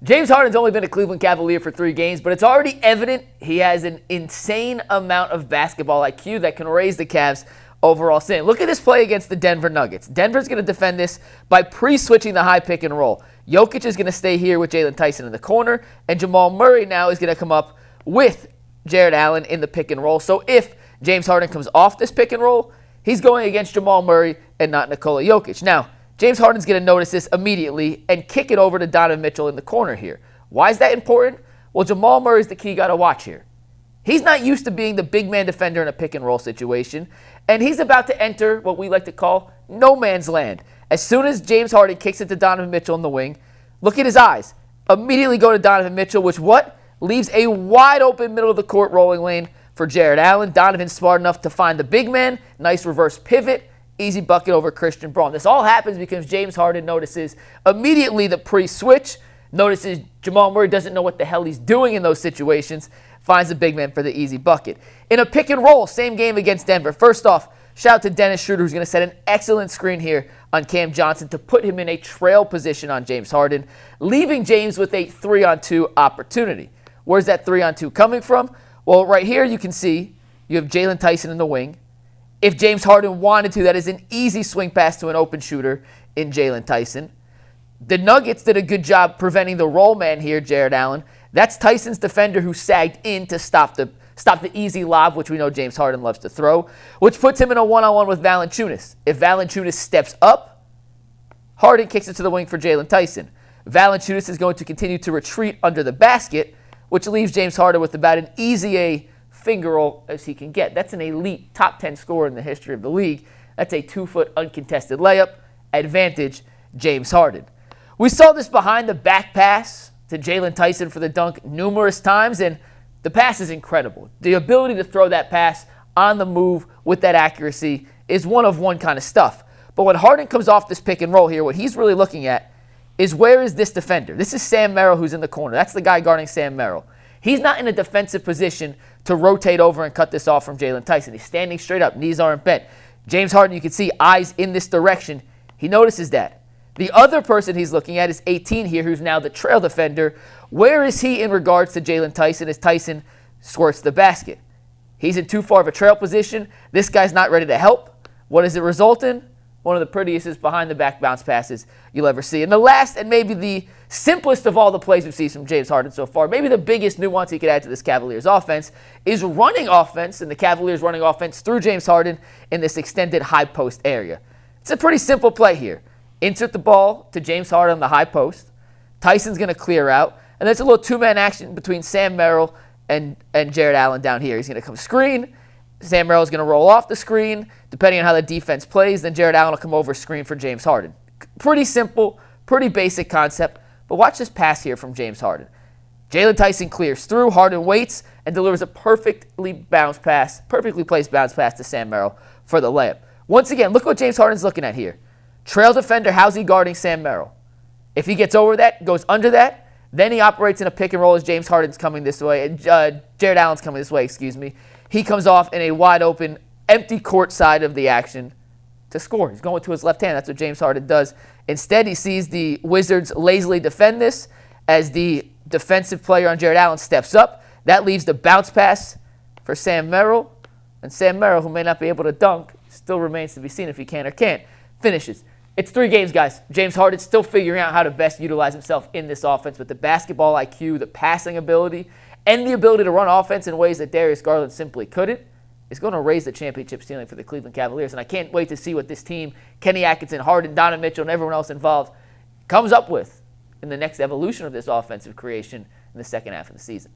James Harden's only been a Cleveland Cavalier for 3 games, but it's already evident he has an insane amount of basketball IQ that can raise the Cavs' overall ceiling. Look at this play against the Denver Nuggets. Denver's going to defend this by pre-switching the high pick and roll. Jokic is going to stay here with Jalen Tyson in the corner, and Jamal Murray now is going to come up with Jared Allen in the pick and roll. So if James Harden comes off this pick and roll, he's going against Jamal Murray and not Nikola Jokic. Now, James Harden's going to notice this immediately and kick it over to Donovan Mitchell in the corner here. Why is that important? Well, Jamal Murray's the key guy to watch here. He's not used to being the big man defender in a pick and roll situation, and he's about to enter what we like to call no man's land. As soon as James Harden kicks it to Donovan Mitchell in the wing, look at his eyes. Immediately go to Donovan Mitchell, which what? Leaves a wide open middle of the court rolling lane for Jared Allen. Donovan's smart enough to find the big man. Nice reverse pivot. Easy bucket over Christian Braun. This all happens because James Harden notices immediately the pre-switch, notices Jamal Murray doesn't know what the hell he's doing in those situations, finds the big man for the easy bucket. In a pick and roll, same game against Denver. First off, shout out to Dennis Schroeder, who's going to set an excellent screen here on Cam Johnson to put him in a trail position on James Harden, leaving James with a 3-on-2 opportunity. Where's that 3-on-2 coming from? Well, right here you can see you have Jalen Tyson in the wing. If James Harden wanted to, that is an easy swing pass to an open shooter in Jalen Tyson. The Nuggets did a good job preventing the roll man here, Jared Allen. That's Tyson's defender who sagged in to stop the easy lob, which we know James Harden loves to throw, which puts him in a one-on-one with Valanciunas. If Valanciunas steps up, Harden kicks it to the wing for Jalen Tyson. Valanciunas is going to continue to retreat under the basket, which leaves James Harden with about an easy finger roll as he can get. That's an elite top 10 scorer in the history of the league. That's a 2-foot uncontested layup. Advantage, James Harden. We saw this behind the back pass to Jalen Tyson for the dunk numerous times, and the pass is incredible. The ability to throw that pass on the move with that accuracy is one-of-one kind of stuff. But when Harden comes off this pick and roll here, what he's really looking at is where is this defender? This is Sam Merrill who's in the corner. That's the guy guarding Sam Merrill. He's not in a defensive position to rotate over and cut this off from Jalen Tyson. He's standing straight up. Knees aren't bent. James Harden, you can see eyes in this direction. He notices that. The other person he's looking at is 18 here, who's now the trail defender. Where is he in regards to Jalen Tyson as Tyson squirts the basket? He's in too far of a trail position. This guy's not ready to help. What does it result in? One of the prettiest behind-the-back bounce passes you'll ever see. And the last and maybe the simplest of all the plays we've seen from James Harden so far, maybe the biggest nuance he could add to this Cavaliers offense, is running offense, and the Cavaliers running offense through James Harden in this extended high post area. It's a pretty simple play here. Insert the ball to James Harden on the high post. Tyson's going to clear out. And there's a little two-man action between Sam Merrill and Jared Allen down here. He's going to come screen. Sam Merrill is going to roll off the screen. Depending on how the defense plays, then Jared Allen will come over screen for James Harden. Pretty simple, pretty basic concept. But watch this pass here from James Harden. Jalen Tyson clears through. Harden waits and delivers a perfectly placed bounce pass to Sam Merrill for the layup. Once again, look what James Harden's looking at here. Trail defender, how's he guarding Sam Merrill? If he gets over that, goes under that, then he operates in a pick and roll as James Harden's coming this way, Jared Allen's coming this way, He comes off in a wide open, empty court side of the action to score. He's going to his left hand. That's what James Harden does. Instead, he sees the Wizards lazily defend this as the defensive player on Jared Allen steps up. That leaves the bounce pass for Sam Merrill. And Sam Merrill, who may not be able to dunk, still remains to be seen if he can or can't, finishes. It's 3 games, guys. James Harden's still figuring out how to best utilize himself in this offense with the basketball IQ, the passing ability, and the ability to run offense in ways that Darius Garland simply couldn't. Is going to raise the championship ceiling for the Cleveland Cavaliers. And I can't wait to see what this team, Kenny Atkinson, Harden, Donovan Mitchell, and everyone else involved, comes up with in the next evolution of this offensive creation in the second half of the season.